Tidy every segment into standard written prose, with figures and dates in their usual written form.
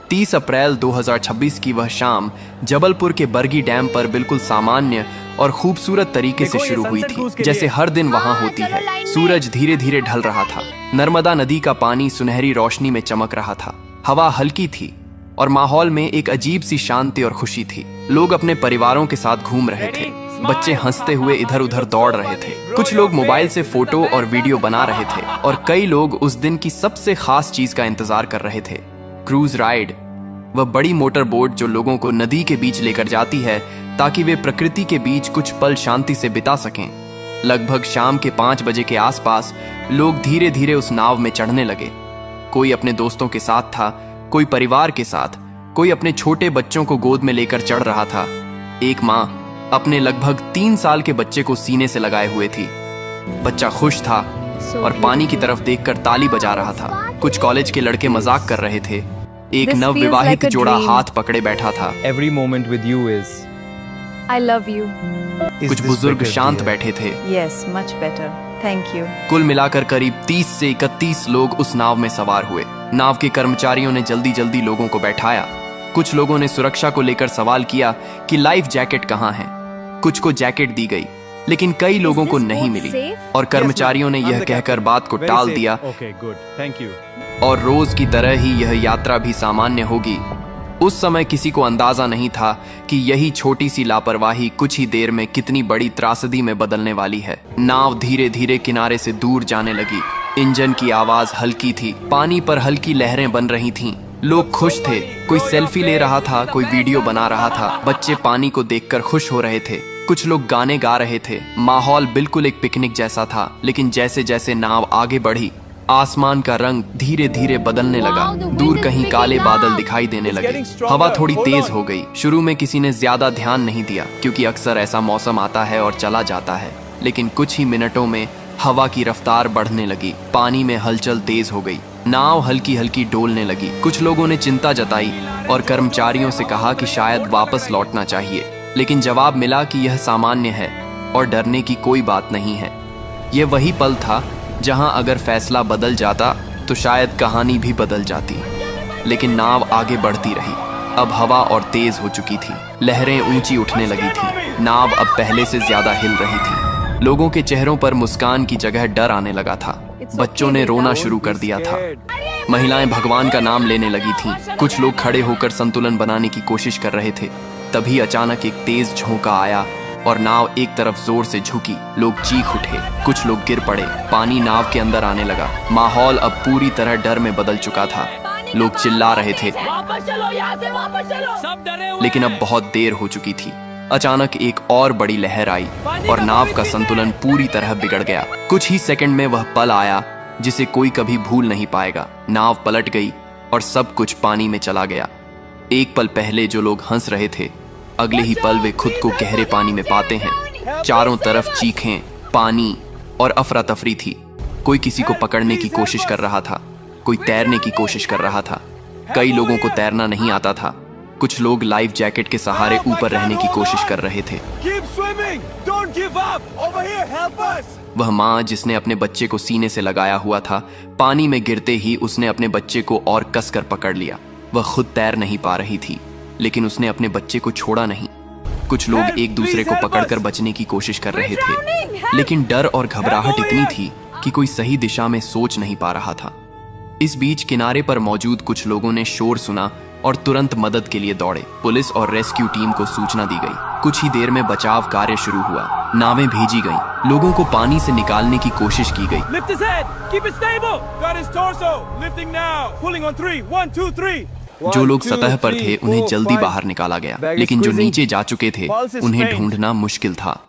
30 अप्रैल 2026 की वह शाम जबलपुर के बरगी डैम पर बिल्कुल सामान्य और खूबसूरत तरीके से शुरू हुई थी, जैसे हर दिन वहां होती है। सूरज धीरे धीरे ढल रहा था। नर्मदा नदी का पानी सुनहरी रोशनी में चमक रहा था। हवा हल्की थी और माहौल में एक अजीब सी शांति और खुशी थी। लोग अपने परिवारों के साथ घूम रहे थे। बच्चे हंसते हुए इधर उधर दौड़ रहे थे। कुछ लोग मोबाइल से फोटो और वीडियो बना रहे थे और कई लोग उस दिन की सबसे खास चीज का इंतजार कर रहे थे, क्रूज राइड। वह बड़ी मोटर बोट जो लोगों को नदी के बीच लेकर जाती है ताकि वे प्रकृति के बीच कुछ पल शांति से बिता सकें। लगभग शाम के 5 बजे के आसपास लोग धीरे धीरे उस नाव में चढ़ने लगे। कोई अपने दोस्तों के साथ था, कोई परिवार के साथ, कोई अपने छोटे बच्चों को गोद में लेकर चढ़ रहा था। एक माँ अपने लगभग 3 साल के बच्चे को सीने से लगाए हुए थी। बच्चा खुश था और पानी की तरफ देखकर ताली बजा रहा था। कुछ कॉलेज के लड़के मजाक कर रहे थे। एक नवविवाहित जोड़ा हाथ पकड़े बैठा था। Every moment with you is I love you. कुछ बुजुर्ग शांत बैठे थे। Yes, much better. Thank you. कुल मिलाकर करीब 30 से 31 लोग उस नाव में सवार हुए। नाव के कर्मचारियों ने जल्दी जल्दी लोगों को बैठाया। कुछ लोगों ने सुरक्षा को लेकर सवाल किया कि लाइफ जैकेट कहाँ है। कुछ को जैकेट दी गई, लेकिन कई लोगों को नहीं मिली और कर्मचारियों ने यह कहकर बात को टाल दिया और रोज की तरह ही यह यात्रा भी सामान्य होगी। उस समय किसी को अंदाजा नहीं था कि यही छोटी सी लापरवाही कुछ ही देर में कितनी बड़ी त्रासदी में बदलने वाली है। नाव धीरे धीरे किनारे से दूर जाने लगी। इंजन की आवाज हल्की थी। पानी पर हल्की लहरें बन रही थीं। लोग खुश थे। कोई सेल्फी ले रहा था, कोई वीडियो बना रहा था। बच्चे पानी को देखकर खुश हो रहे थे। कुछ लोग गाने गा रहे थे। माहौल बिल्कुल एक पिकनिक जैसा था। लेकिन जैसे जैसे नाव आगे बढ़ी, आसमान का रंग धीरे धीरे बदलने लगा। दूर कहीं काले बादल दिखाई देने लगे। हवा थोड़ी तेज हो गई। शुरू में किसी ने ज्यादा ध्यान नहीं दिया, क्योंकि अक्सर ऐसा मौसम आता है और चला जाता है। लेकिन कुछ ही मिनटों में हवा की रफ्तार बढ़ने लगी। पानी में हलचल तेज हो गई। नाव हल्की हल्की डोलने लगी। कुछ लोगों ने चिंता जताई और कर्मचारियों से कहा कि शायद वापस लौटना चाहिए, लेकिन जवाब मिला कि यह सामान्य है और डरने की कोई बात नहीं है। यह वही पल था जहां अगर फैसला बदल जाता तो शायद कहानी भी बदल जाती। लेकिन नाव आगे बढ़ती रही। अब हवा और तेज हो चुकी थी। लहरें ऊंची उठने लगी थी। नाव अब पहले से ज्यादा हिल रही थी। लोगों के चेहरों पर मुस्कान की जगह डर आने लगा था। बच्चों ने रोना शुरू कर दिया था। महिलाएं भगवान का नाम लेने लगी थीं। कुछ लोग खड़े होकर संतुलन बनाने की कोशिश कर रहे थे। तभी अचानक एक तेज झोंका आया और नाव एक तरफ जोर से झुकी। लोग चीख उठे। कुछ लोग गिर पड़े। पानी नाव के अंदर आने लगा। माहौल अब पूरी तरह डर में बदल चुका था। लोग चिल्ला रहे थे, लेकिन अब बहुत देर हो चुकी थी। अचानक एक और बड़ी लहर आई और नाव का संतुलन पूरी तरह बिगड़ गया। कुछ ही सेकंड में वह पल आया जिसे कोई कभी भूल नहीं पाएगा। नाव पलट गई और सब कुछ पानी में चला गया। एक पल पहले जो लोग हंस रहे थे, अगले ही पल वे खुद को गहरे पानी में पाते हैं। चारों तरफ चीखें, पानी और अफरा तफरी थी। कोई किसी को पकड़ने की कोशिश कर रहा था, कोई तैरने की कोशिश कर रहा था। कई लोगों को तैरना नहीं आता था। कुछ लोग लाइफ जैकेट के सहारे ऊपर रहने की कोशिश कर रहे थे। वह माँ जिसने अपने बच्चे को सीने से लगाया हुआ था, पानी में गिरते ही उसने अपने बच्चे को और कसकर पकड़ लिया। वह खुद तैर नहीं पा रही थी, लेकिन उसने अपने बच्चे को छोड़ा नहीं। कुछ लोग एक दूसरे को पकड़कर बचने की कोशिश कर रहे थे, लेकिन डर और घबराहट इतनी थी कि कोई सही दिशा में सोच नहीं पा रहा था। इस बीच किनारे पर मौजूद कुछ लोगों ने शोर सुना और तुरंत मदद के लिए दौड़े। पुलिस और रेस्क्यू टीम को सूचना दी गई। कुछ ही देर में बचाव कार्य शुरू हुआ। नावें भेजी गईं। लोगों को पानी से निकालने की कोशिश की गई। जो लोग सतह पर थे उन्हें जल्दी बाहर निकाला गया, लेकिन जो नीचे जा चुके थे उन्हें ढूंढना मुश्किल था।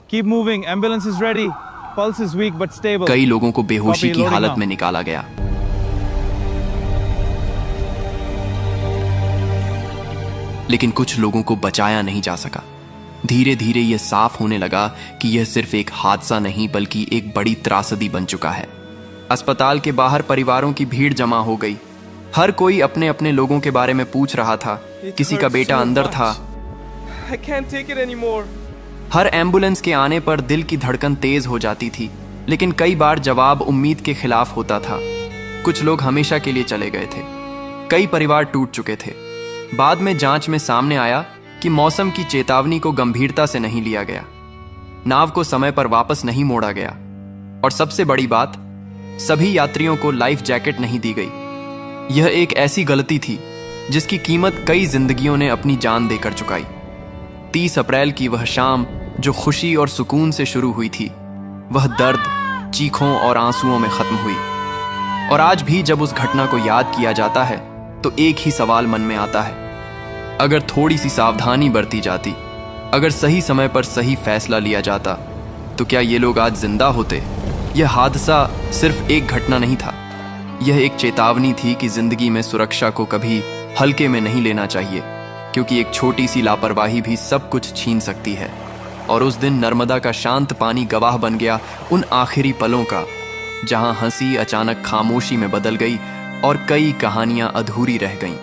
कई लोगों को बेहोशी की हालत में निकाला गया। लेकिन कुछ लोगों को बचाया नहीं जा सका। धीरे धीरे यह साफ होने लगा कि यह सिर्फ एक हादसा नहीं बल्कि एक बड़ी त्रासदी बन चुका है। अस्पताल के बाहर परिवारों की भीड़ जमा हो गई। हर कोई अपने अपने लोगों के बारे में पूछ रहा था। किसी का बेटा अंदर था। हर एम्बुलेंस के आने पर दिल की धड़कन तेज हो जाती थी, लेकिन कई बार जवाब उम्मीद के खिलाफ होता था। कुछ लोग हमेशा के लिए चले गए थे। कई परिवार टूट चुके थे। बाद में जांच में सामने आया कि मौसम की चेतावनी को गंभीरता से नहीं लिया गया, नाव को समय पर वापस नहीं मोड़ा गया और सबसे बड़ी बात, सभी यात्रियों को लाइफ जैकेट नहीं दी गई। यह एक ऐसी गलती थी जिसकी कीमत कई जिंदगियों ने अपनी जान देकर चुकाई। 30 अप्रैल की वह शाम जो खुशी और सुकून से शुरू हुई थी, वह दर्द, चीखों और आंसुओं में खत्म हुई। और आज भी जब उस घटना को याद किया जाता है तो एक ही सवाल मन में आता है, अगर थोड़ी सी सावधानी बरती जाती, अगर सही समय पर सही फैसला लिया जाता, तो क्या ये लोग आज जिंदा होते? यह हादसा सिर्फ एक घटना नहीं था, यह एक चेतावनी थी कि जिंदगी में सुरक्षा को कभी हल्के में नहीं लेना चाहिए, क्योंकि एक छोटी सी लापरवाही भी सब कुछ छीन सकती है। और उस दिन नर्मदा का शांत पानी गवाह बन गया उन आखिरी पलों का, जहां हंसी अचानक खामोशी में बदल गई और कई कहानियां अधूरी रह गईं।